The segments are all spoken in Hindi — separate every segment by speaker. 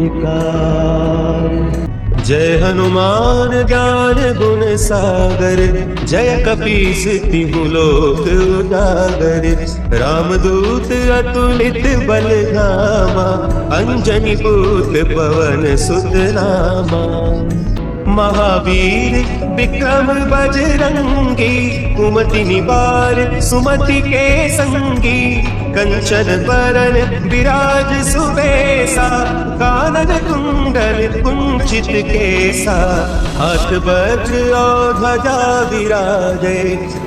Speaker 1: विकार। जय हनुमान ज्ञान गुण सागर, जय कपीस तिहु लोक उजागर। रामदूत अतुलित बल धामा, अंजनी पुत्र पवन सुत नामा। महावीर विक्रम बजरंगी, कुमति निवार सुमति के संगी। कंचन बरन विराज सुबेसा, कानन कुंडल कुंचित केसा। हाथ वज्र और ध्वजा विराजे,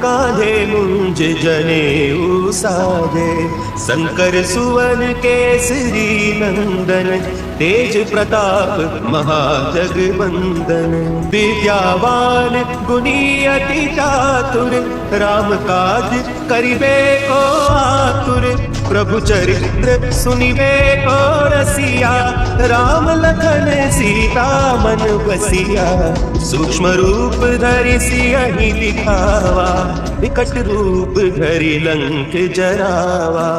Speaker 1: कांधे मुंज जनेऊ साजे। शंकर सुवन केसरी नंदन, तेज प्रताप महाजगवंदन। विद्यावान गुणी अति चातुर, राम काज करिबे को आतुर। प्रभु चरित्र सुनिबे को रसिया, राम लखन सीता मन बसिया। सूक्ष्म रूप धरि सियहि दिखावा, विकट रूप धरि लंक जरावा।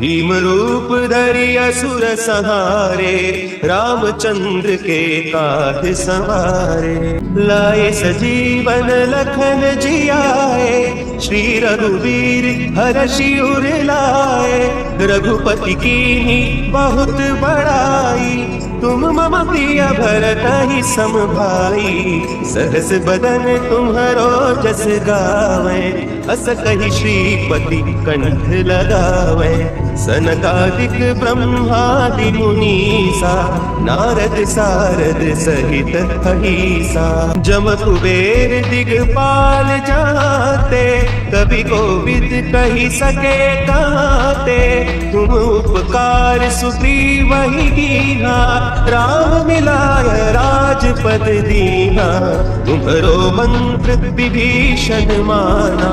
Speaker 1: भीम रूप धरि असुर संहारे, रामचंद्र के काज संवारे। लाए सजीवन लखन जियाए, श्री रघुवीर हरषि उर लाए। रघुपति कीन्ही बहुत बड़ाई, तुम मम प्रिय भरतहि सम भाई। सहस बदन तुम्हरो जस गावे, अस कहि श्रीपति कंठ लगावे। सनकादिक ब्रह्मादि मुनीसा, नारद सारद सहित अहिसा। जम कुबेर दिगपाल जाते, कवि कोविद कहि सके कहते। तुम उपकार सुग्रीव ही कीन्हा, राम मिलाय राजपद दीन्हा। तुम्हरो मंत्र विभीषण माना,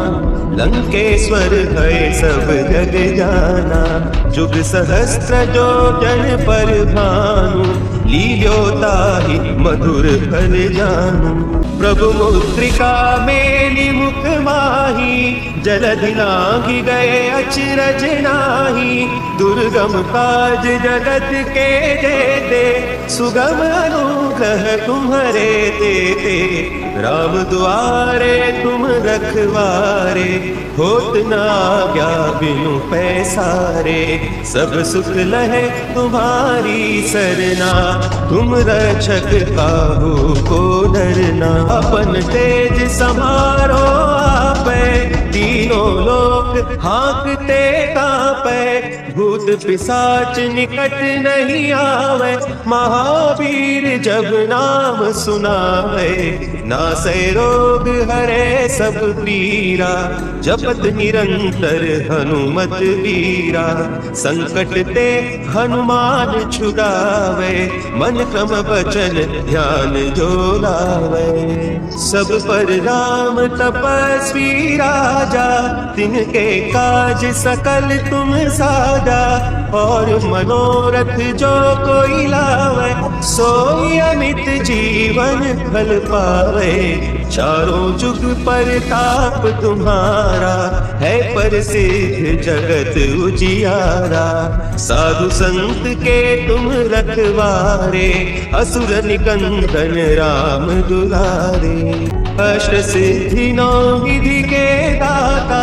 Speaker 1: लंकेश्वर है सब जग जाना। जुग सहस्त्र जो जन पर भानु, लील्योताहि मधुर फल जानू। प्रभु मुद्रिका मेलि मुख माही, जलधि लांघि गए अचरज नाही। दुर्गम काज जगत के जेते, सुगम अनुग्रह तुम्हरे तेते। राम दुआरे तुम रखवारे, होत न आज्ञा बिनु पैसारे। सब सुख लहे तुम्हारी सरना, तुम रक्षक काहू को डरना। अपन तेज समारो आपे, तीनों लोक हाँकते कांपे। भूत पिशाच निकट नहीं आवे, महावीर जब नाम सुनावे। नासै रोग हरे सब पीरा, जपत निरंतर हनुमत वीरा। संकट ते हनुमान छुड़ावे, मन क्रम बचन ध्यान जो लावे। सब पर राम तपस्वी राजा, तिनके काज सकल तुम साजा। और मनोरथ जो कोई लावे, सोई अमित जीवन फल पावे। चारों जुग परताप तुम्हारा, है प्रसिद्ध जगत उजियारा। साधु संत के तुम रखवारे, असुर निकंदन राम दुलारे। अष्ट सिद्धि नौ निधि के दाता,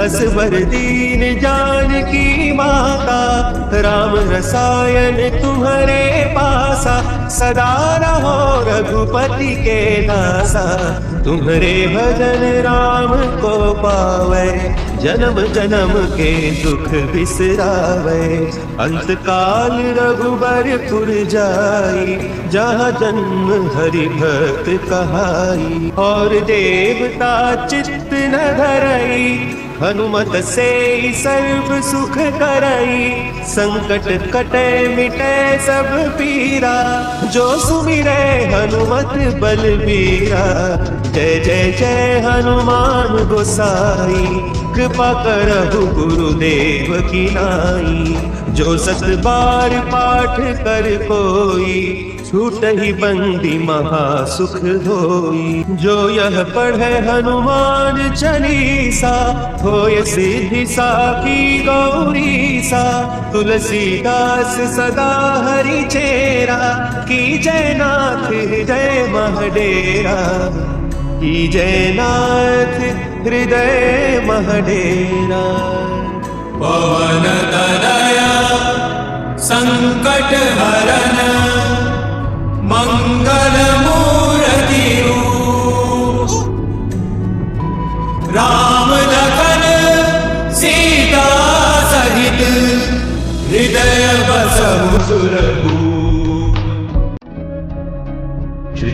Speaker 1: असवर दीन जानकी माता। राम रसायन तुम्हारे पासा, सदा रहो रघुपति के दासा। तुम्हारे भजन राम को पावे, जन्म जन्म के दुख बिसरावे। अंत काल रघुबरपुर जाई, जहाँ जन्म हरि भक्त कहाई। और देवता चित्त न धरई, हनुमत से सर्व सुख करई। संकट कटे मिटे सब पीरा, जो सुमिरे हनुमत बलबीरा। जय जय जय हनुमान गोसाई, कृपा करहु गुरुदेव की नाई। जो सत बार पाठ कर कोई, छूट ही बंदी महासुख होई। जो यह पढ़े हनुमान चालीसा, होय सिद्धि साखी गौरी सा। तुलसीदास सदा हरि चेरा, की जय नाथ हृदय महडेरा। की जय नाथ हृदय महडेरा।
Speaker 2: पवन तनया संकट हरन, मंगल मूर्ति रूप। राम लखन सीता सहित, हृदय बसहु सुरभूप।
Speaker 1: श्री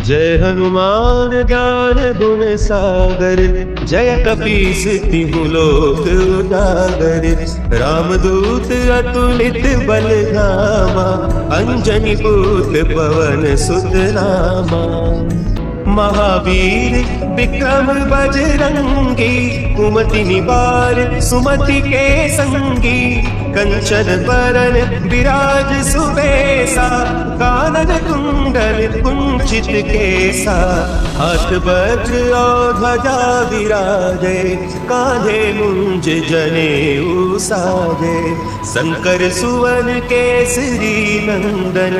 Speaker 1: जय हनुमान ज्ञान गुण सागर, जय कपीस तिहु लोक उजागर। रामदूत अतुलित बल धामा, अंजनी पुत्र पवन सुत नामा। महावीर विक्रम बजरंगी, कुमति निवार सुमति के संगी। कंचन बरन विराज सुबेसा, कानन कुंडल कुंचित केसा। हाथ वज्र और ध्वजा विराजे, कांधे मुंज जनेऊ साजे। शंकर सुवन केसरी नंदन,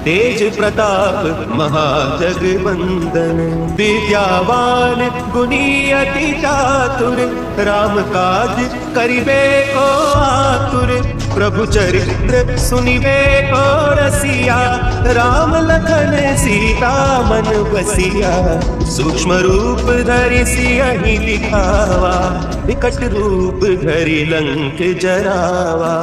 Speaker 1: तेज प्रताप महाजगवंदन। विद्यावान गुणी अति चातुर, राम काज करिबे को आतुर। प्रभु चरित्र सुनिबे को रसिया, राम लखन सीता मन बसिया। सूक्ष्म रूप धरि सियहि दिखावा, विकट रूप धरि लंक जरावा।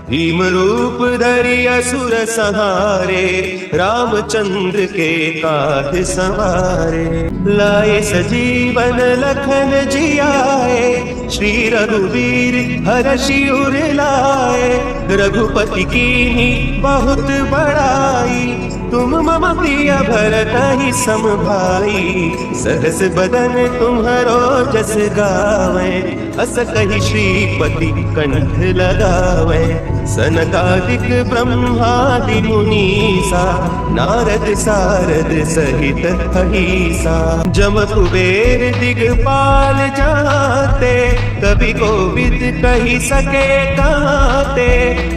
Speaker 1: भीम रूप धरि असुर संहारे, रामचंद्र के काज संवारे। लाए सजीवन लखन जियाए, श्री रघुवीर हरषि उर लाए। रघुपति कीन्ही बहुत बड़ाई, तुम मम प्रिय भरतहि सम भाई। सहस बदन तुम्हरो जस गावे, अस कहि श्रीपति कंठ लगावे। सनकादिक ब्रह्मादि मुनीसा, नारद सारद सहित अहिसा। जम कुबेर दिगपाल जाते, कवि कोविद कहि सके काते।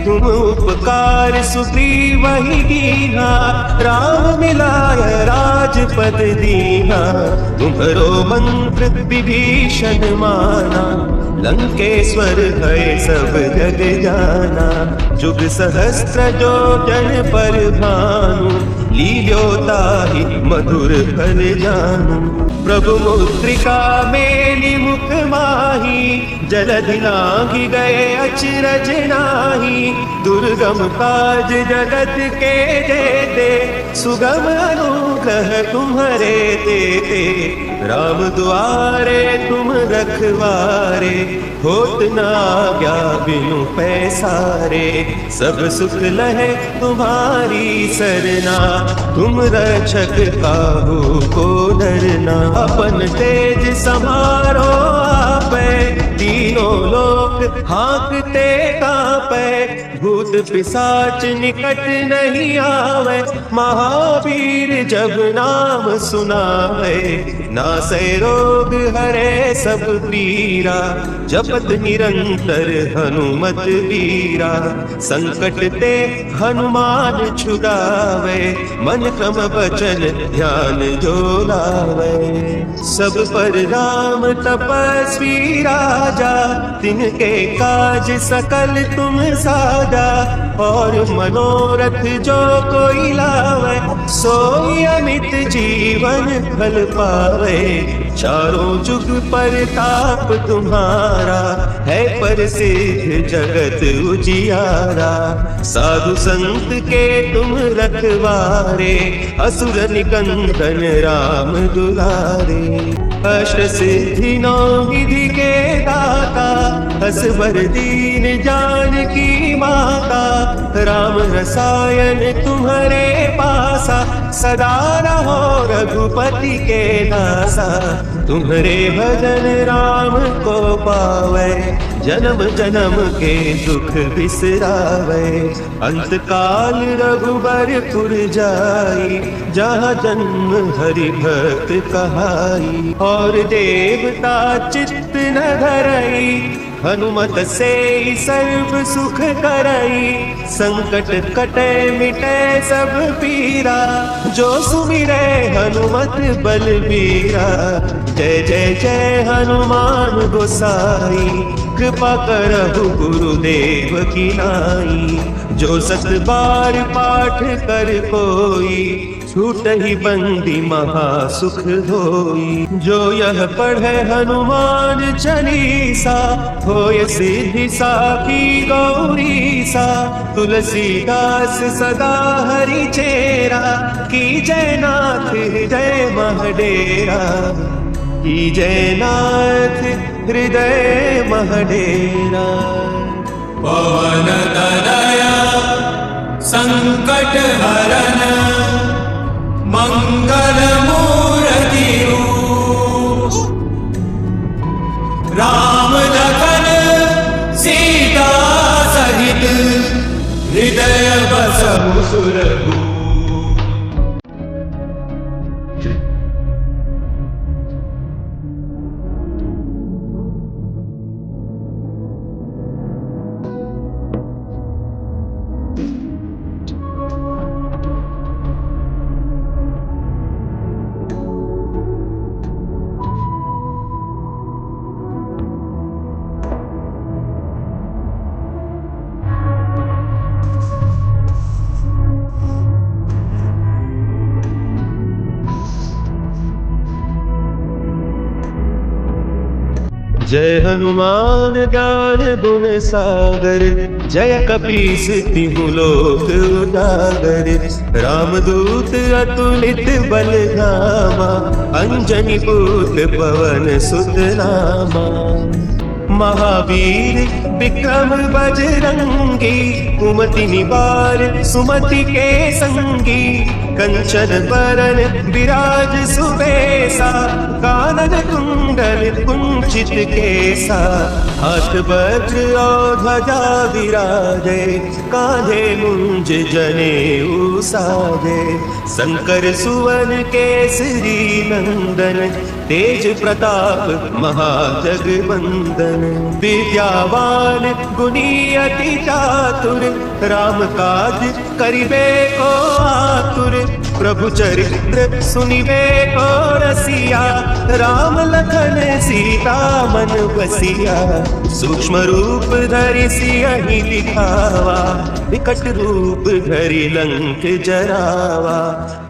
Speaker 1: तुम उपकार सुग्रीव ही कीन्हा, राम मिलाय राजपद दीन्हा। तुम्हरो मंत्र विभीषण माना, लंकेश्वर है सब जग जाना। जुग सहस्त्र जो जन पर भानु, लील्योताहि मधुर फल जानू। प्रभु मुद्रिका मेलि मुख माही, जलधि लांघि गए अचरज नाही। दुर्गम काज जगत के जेते, सुगम अनुग्रह तुम्हरे तेते। राम दुआरे तुम रखवारे, होत न आज्ञा बिनु पैसारे। सब सुख लहे तुम्हारी सरना, तुम रक्षक काहू को डरना। अपन तेज समारो आपे, तीनों लोक हाँकते कांपे। भूत पिशाच निकट नहीं आवे, महावीर जब नाम सुनावे। नासै रोग हरे सब पीरा, जपत निरंतर हनुमत वीरा। संकट ते हनुमान छुड़ावे, मन क्रम वचन ध्यान जो लावे। सब पर राम तपस्वी राजा, तिनके काज सकल तुम साजा। और मनोरथ जो कोई लावे, सोई अमित जीवन फल पावे। चारों जुग परताप तुम्हारा है प्रसिद्ध जगत उजियारा। साधु संत के तुम रखवारे असुर निकंदन राम दुलारे। अष्ट सिद्धि नौ निधि के दाता असवर दीन जानकी माता। राम रसायन तुम्हारे पासा सदा रहो रघुपति के दासा। तुम्हारे भजन राम को पावे जन्म जन्म के दुख बिसरावे। अंत काल रघुबरपुर जाई जहाँ जन्म हरि भक्त कहाई। और देवता चित्त न धरई हनुमत से सर्व सुख करई। संकट कटे मिटे सब पीरा जो सुमिरे हनुमत बलबीरा। जय जय जय हनुमान गोसाई कृपा करहु गुरुदेव की नाई। जो सत बार पाठ कर कोई छूट ही बंदी महा सुख होई। जो यह पढ़े हनुमान चालीसा होय सिद्धि साखी गौरीसा। तुलसीदास सदा हरि चेरा की जय नाथ हृदय महडेरा। की जय नाथ हृदय महडेरा।
Speaker 2: पवन तनया संकट हरन मंगल मूर्ति रूप। राम लखन सीता सहित हृदय बसहु सुरभूप।
Speaker 1: जय हनुमान ज्ञान गुण सागर। जय कपीस तिहु लोक उजागर। रामदूत अतुलित बल धामा। अंजनी पुत्र पवन सुत नामा। महावीर विक्रम बजरंगी। कुमति निवार सुमति के संगी। कंचन बरन विराज सुबेसा। कानन कुंडल कुंचित केसा। हाथ वज्र और ध्वजा विराजे। कांधे मुंज जनेऊ साजे। शंकर सुवन केसरी नंदन। तेज प्रताप महाजगवंदन। विद्यावान गुणी अति चातुर। राम काज करिबे को आतुर। प्रभु चरित्र सुनिबे को रसिया। राम लखन सीता मन बसिया। सूक्ष्म रूप धरि सियहि दिखावा। विकट रूप धरि लंक जरावा।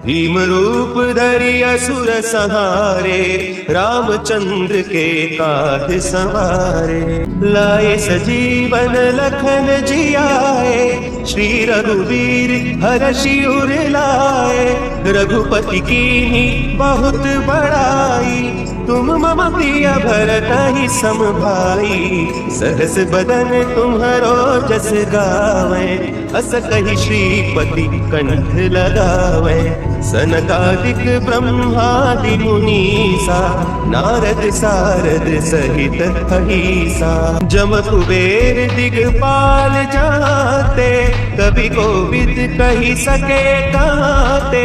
Speaker 1: भीम रूप धरि असुर संहारे। रामचंद्र के काज संवारे। लाए सजीवन लखन जियाए। श्री रघुवीर हरषि उर लाए। रघुपति कीन्ही बहुत बड़ाई। तुम मम प्रिय भरतहि सम भाई। सहस बदन तुम्हरो जस गावे। अस कहि श्रीपति कंठ लगावे। सनकादिक ब्रह्मादि मुनीसा। नारद सारद सहित अहिसा। जम कुबेर दिगपाल जाते। कवि कोविद कहि सके काते।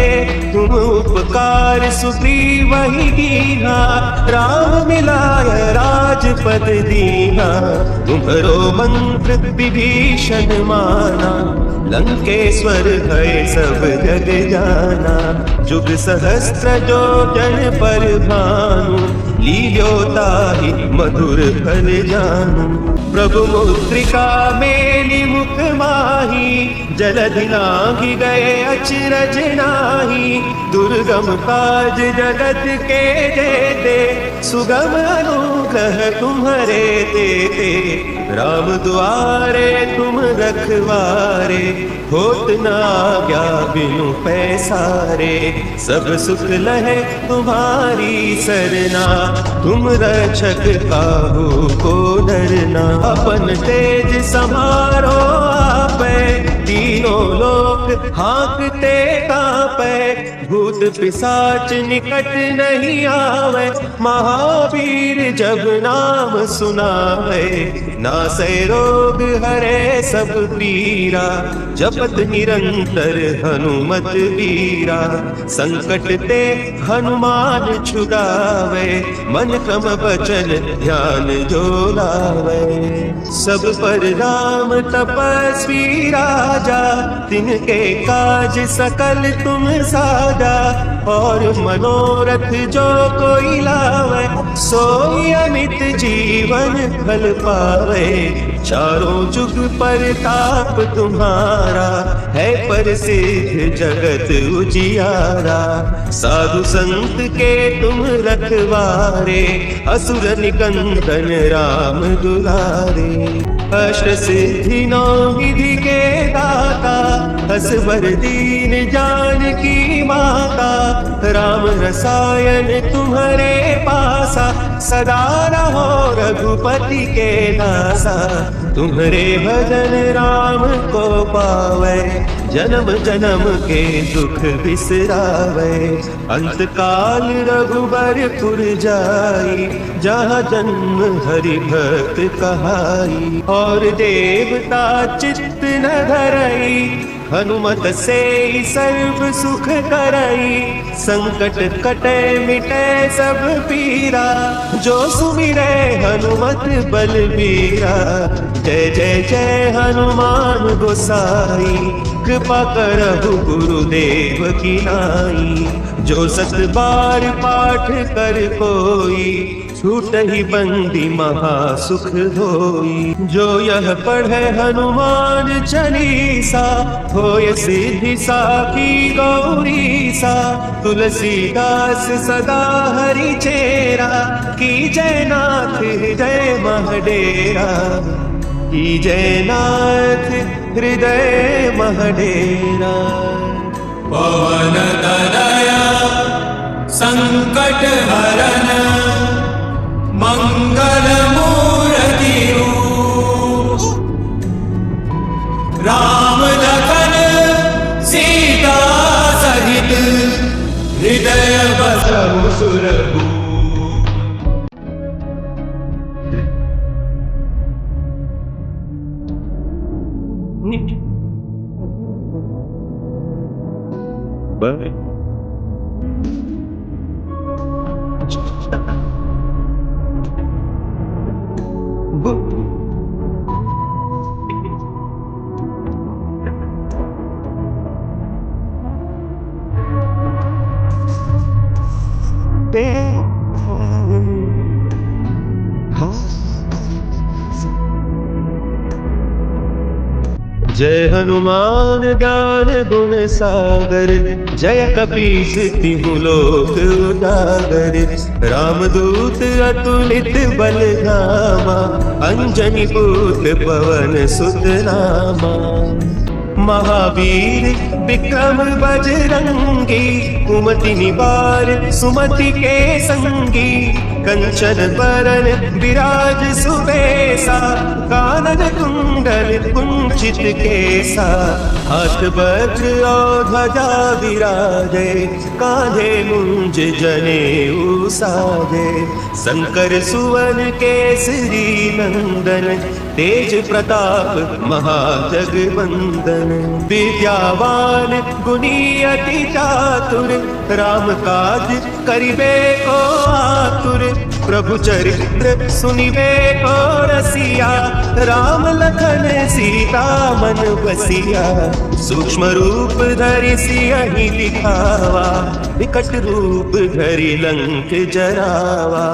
Speaker 1: तुम उपकार सुग्रीव ही कीन्हा। राम मिलाय राजपद दीना। तुम्हरो मंत्र विभीषण माना। लंकेश्वर है सब जग जाना। जुग सहस्त्र जो जन पर भानु। लील्योताहि मधुर फल जानू। प्रभु मुद्रिका मेली मुख माही, जलधि लांघि गए अचरज नाही। दुर्गम काज जगत के जेते, सुगम अनुग्रह तुम्हारे देते। राम दुआरे तुम रखवारे, होत न आज्ञा बिनु पैसारे। सब सुख लहे तुम्हारी सरना, तुम रक्षक काहू को डरना। अपन तेज समारो आपे, तीनों लोक हाँकते कांपे। भूत पिशाच निकट नहीं आवे, महावीर जब नाम सुनावे। नासै रोग हरे सब पीरा, जपत निरंतर हनुमत वीरा। संकट ते हनुमान छुड़ावे, मन क्रम वचन ध्यान जो लावे। सब पर राम तपस्वी राजा, तिनके काज सकल तुम साजा। और मनोरथ जो कोई लावे, सोई अमित जीवन फल पावे। चारों जुग परताप तुम्हारा, है प्रसिद्ध जगत उजियारा। साधु संत के तुम रखवारे, असुर निकंदन राम दुलारे। अष्ट सिद्धि नौ निधि के दाता, असवर दीन जानकी माता। राम रसायन तुम्हारे पासा, सदा रहो रघुपति के दासा। तुम्हारे भजन राम को पावे, जन्म जन्म के दुख बिसरावे। अंत काल रघुबरपुर जाई, जहाँ जन्म हरि भक्त कहाई। और देवता चित्त न धरई, हनुमत से सर्व सुख करई। संकट कटे मिटे सब पीरा, जो सुमिरे हनुमत बलबीरा। जय जय जय हनुमान गोसाई, कृपा करहु गुरुदेव की नाई। जो सत बार पाठ कर कोई, छूट ही बंदी महा सुख होई। जो यह पढ़े हनुमान चालीसा, होय सिद्धि साखी गौरीसा। तुलसीदास सदा हरि चेरा, की जय नाथ हृदय महडेरा। की जय नाथ हृदय महडेरा।
Speaker 2: पवन तनया संकट हरन, मंगल मूर्ति रूप। राम लखन सीता सहित, हृदय बसहु सुरभूप।
Speaker 1: Bye. जय हनुमान ज्ञान गुण सागर, जय कपीस तिहु लोक उजागर। रामदूत अतुलित बल धामा, अंजनी पुत्र पवन सुत नामा। महावीर विक्रम बजरंगी, कुमति निवार सुमति के संगी। कंचन बरन विराज सुबेसा, कानन कुंडल कुंचित केसा। हाथ वज्र और ध्वजा विराजे, कांधे मुंज जनेऊ साजे। शंकर सुवन केसरी नंदन, तेज प्रताप महाजगवंदन। विद्यावान गुणी अति चातुर, राम काज करिबे को आतुर। प्रभु चरित्र सुनिबे को रसिया, राम लखन सीता मन बसिया, सूक्ष्म रूप धरि सियहि दिखावा, विकट रूप धरि लंक जरावा,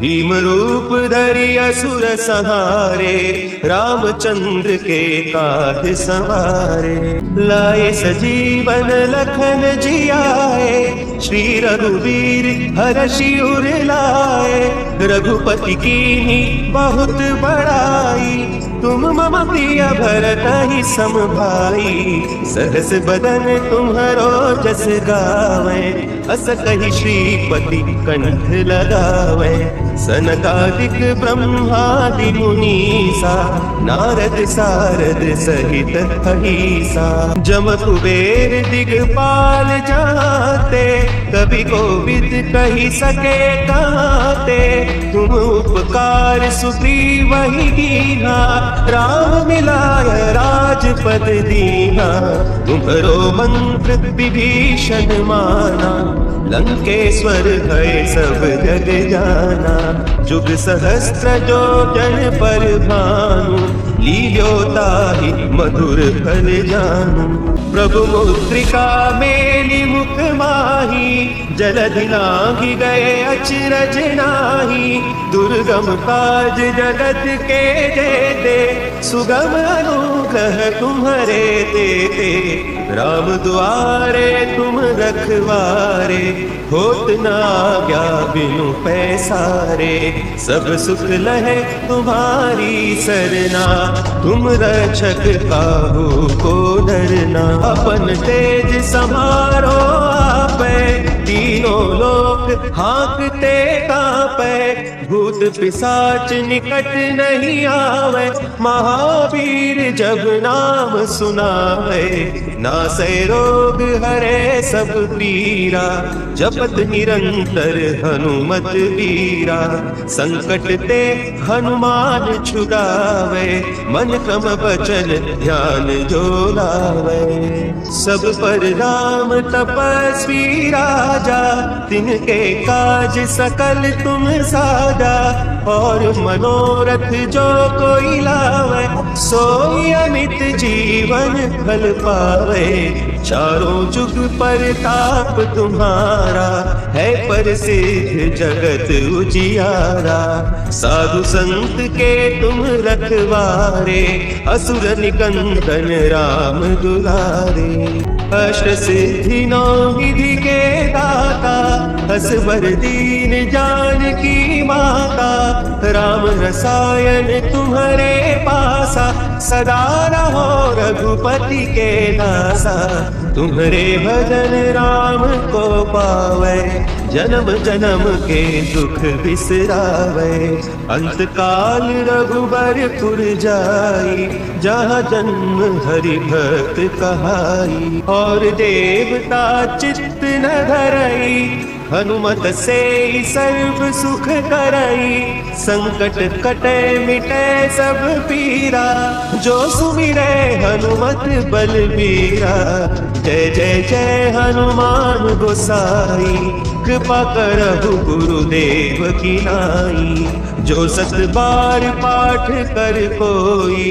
Speaker 1: भीम रूप धरि असुर संहारे, रामचंद्र के काज सवारे। लाए सजीवन लखन जियाए, श्री रघुवीर हरषि उर लाए, रघुपति कीन्ही बहुत बड़ाई, तुम मम प्रिय भरतहि सम भाई, सहस बदन तुम्हरो जस गावे, अस कहि श्रीपति कंठ लगावे। सनकादिक ब्रह्मादि मुनीसा, नारद सारद सहित अहिसा, जम कुबेर दिगपाल जाते, कवि कोविद कहि सके काते, तुम उपकार सुग्रीव ही कीन्हा, राम मिलाय राजपद दीन्हा, तुम्हरो मंत्र विभीषण माना, लंकेश्वर भय सब जग जाना, जुग सहस्त्र जो जन पर भानु, लील्यो ताहि मधुर फल जानू। प्रभु मुद्रिका मेलि मुख माही, जलधि लांघि गए अचरज नाही, दुर्गम काज जगत के जेते, सुगम अनुग्रह तुम्हरे तेते, राम दुआरे तुम रखवारे, होत न आज्ञा बिनु पैसारे, सब सुख लहे तुम्हारी सरना, तुम रक्षक काहू को डरना। अपन तेज समारो आपे, तीनों लोक हाँकते कांपे, भूत पिशाच निकट नहीं आवे, महावीर जब नाम सुनावे, नासै रोग हरे सब पीरा, जपत निरंतर हनुमत वीरा, संकट ते हनुमान छुड़ावे, मन क्रम वचन ध्यान जो लावे। सब पर राम तपस्वी राजा, तिनके काज सकल तुम साजा, और मनोरथ जो कोई लावे, सोई अमित जीवन फल पावे। चारों जुग परताप तुम्हारा, है प्रसिद्ध जगत उजियारा, साधु संत के तुम रखवारे, असुर निकंदन राम दुलारे। अष्ट सिद्धि नौ निधि के दाता, असवर दीन जानकी माता, राम रसायन तुम्हारे पासा, सदा रहो रघुपति के दासा, तुम्हारे भजन राम को पावे, जन्म जन्म के दुख बिसरावे। अंत काल रघुबरपुर जाई, जहाँ जन्म हरि भक्त कहाई, और देवता चित्त न धरई, हनुमत से सर्व सुख करई। संकट कटे मिटे सब पीरा, जो सुमिरे हनुमत बलबीरा। जय जय जय हनुमान गोसाई, कृपा करहु गुरुदेव की नाई। जो सत बार पाठ कर कोई,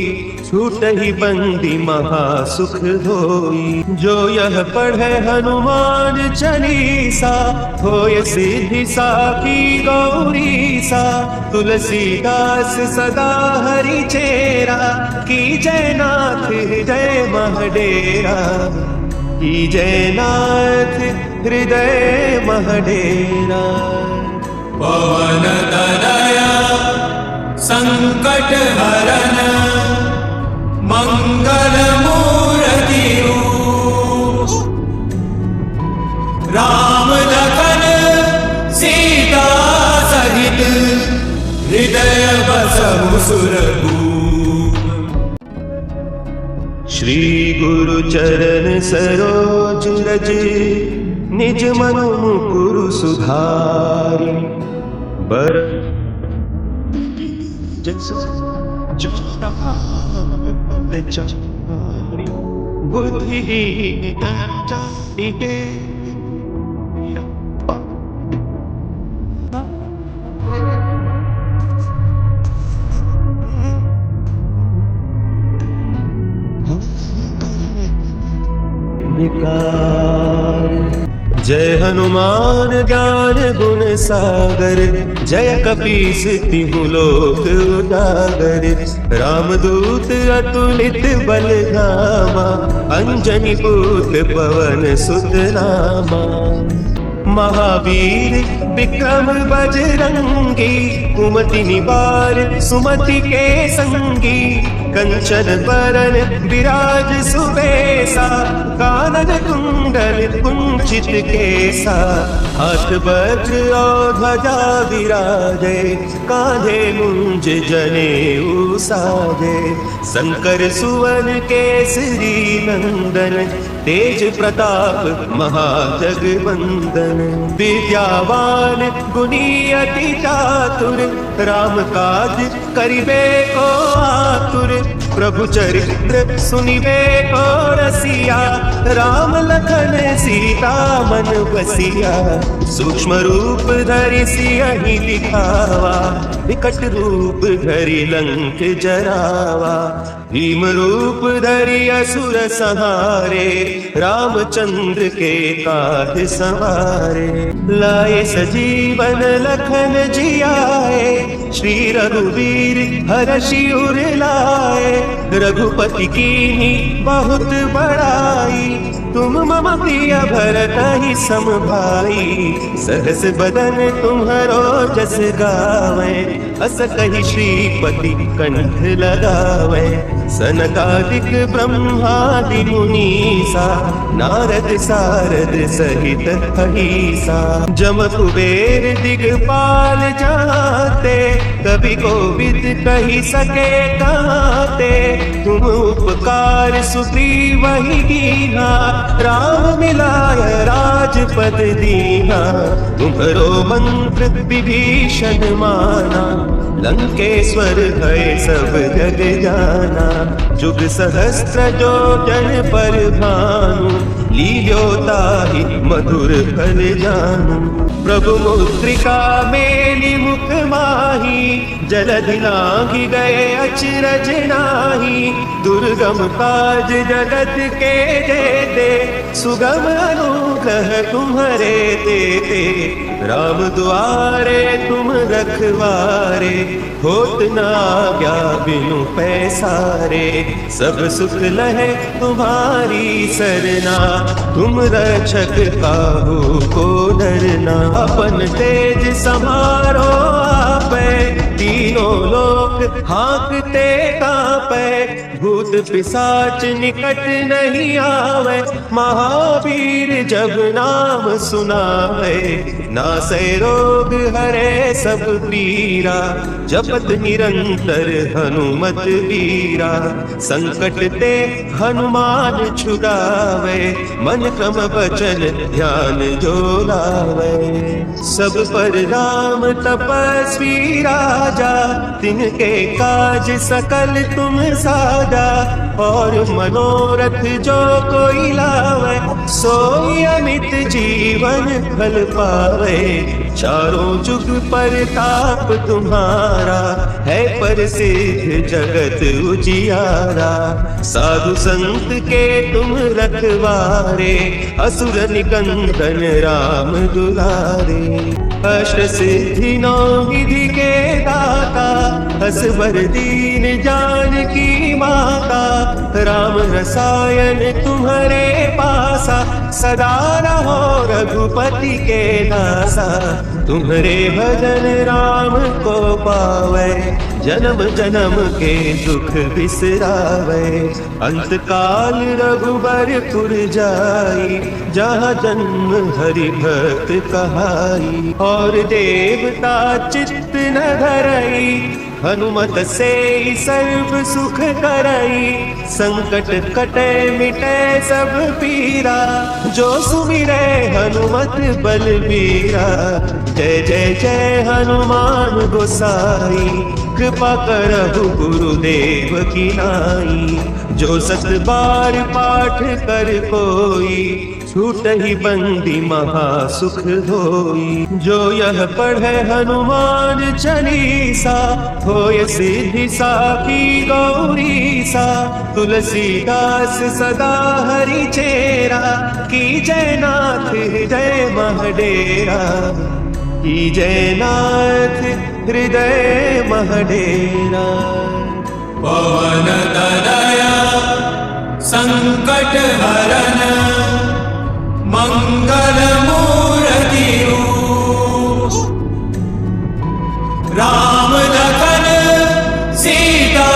Speaker 1: छूट ही बंदी महा सुख होई। जो यह पढ़े हनुमान चालीसा, होय सिद्धि साखी गौरी सा। तुलसीदास सदा हरि चेरा, की जय नाथ हृदय महडेरा। की जय नाथ हृदय महडेरा।
Speaker 2: पवन तनया संकट हरन, मंगल मूर्ति रूप। राम लखन सीता सहित, हृदय बसहु सुरभूप।
Speaker 1: श्री गुरु चरण सरोज रज, निज मनु मुकुरु सुधारि। बर बुद्धि विकार। जय हनुमान ज्ञान गुण सागर, जय कपीस तिहु लोक उजागर। रामदूत अतुलित बल धामा, अंजनी पुत्र पवन सुत नामा। महावीर विक्रम बजरंगी, कुमति निवार सुमति के संगी। कंचन बरन विराज सुबेसा, कानन कुंडल कुंचित केसा। हाथ वज्र और ध्वजा विराजे, कांधे मुंज जनेऊ साजे। शंकर सुवन केसरी नंदन, तेज प्रताप महाजगवंदन। विद्यावान गुणी अति चातुर, राम काज करिबे को आतुर। प्रभु चरित्र सुनिबे को रसिया, राम लखन सीता मन बसिया। सूक्ष्म रूप धरि सियहि दिखावा, विकट रूप धरि लंक जरावा। भीम रूप धरि असुर संहारे, रामचंद्र के काज संवारे। लाए सजीवन लखन जियाए, श्री रघुवीर हरषि उर लाए। रघुपति कीन्ही बहुत बड़ाई, तुम मम प्रिय भरतहि सम भाई। सहस बदन तुम्हरो जस गावे, अस कहि श्रीपति कंठ लगावे। सनकादिक ब्रह्मादि मुनीसा, नारद सारद सहित अहिसा। जम कुबेर दिगपाल जाते, कवि कोविद कहि सके काते। तुम उपकार सुग्रीव ही कीन्हा, राम मिलाय राजपद दीना। तुम्हरो मंत्र विभीषण माना, लंकेश्वर भय सब जग जाना। जुग सहस्त्र जो जन पर भानु, लील्यो ताहि मधुर फल जानू। प्रभु मुद्रिका मेलि मुख माही, जलधि लांघि गए अचरज नाही। दुर्गम काज जगत के जेते, सुगम अनुग्रह तुम्हरे तेते। राम दुआरे तुम रखवारे, होत न आज्ञा बिनु पैसारे। सब सुख लहे तुम्हारी सरना, तुम रक्षक काहू को डरना। अपन तेज समारो आपे, तीनों लोक हाँकते कांपे। भूत पिशाच निकट नहीं आवे, महावीर जब नाम सुनावे। नासै रोग हरे सब पीरा, जपत निरंतर हनुमत वीरा। संकट ते हनुमान छुड़ावे, मन क्रम बचन ध्यान जो लावे। सब पर राम तपस्वी राजा, तिनके काज सकल तुम साजा। और मनोरथ जो कोई लावे, सोई अमित जीवन फल पावे। चारों जुग परताप तुम्हारा, है प्रसिद्ध जगत उजियारा। साधु संत के तुम रखवारे, असुर निकंदन राम दुलारे। अष्ट सिद्धि नौ निधि के दाता, असवर दीन जानकी माता। राम रसायन तुम्हारे पासा, सदा रहो रघुपति के दासा। तुम्हारे भजन राम को पावे, जन्म जन्म के दुख बिसरावे। अंत काल रघुबरपुर जाई, जहाँ जन्म हरि भक्त कहाई। और देवता चित्त न धरई, हनुमत से सर्व सुख करई। संकट कटे मिटे सब पीरा, जो सुमिरे हनुमत बलबीरा। जय जय जय हनुमान गोसाई, कृपा करहु गुरुदेव की नाई। जो सत बार पाठ कर कोई, छूट ही बंदी महासुख होई। जो यह पढ़े हनुमान चालीसा, होय सिद्धि साखी गौरी सा। तुलसीदास सदा हरि चेरा, की जयनाथ हृदय महडेरा। की जयनाथ हृदय महडेरा।
Speaker 2: पवन तनया संकट हरन, मंगल मूर्ति रूप। राम लखन सीता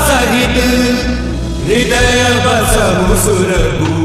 Speaker 2: सहित, हृदय बसहु सुरभूप।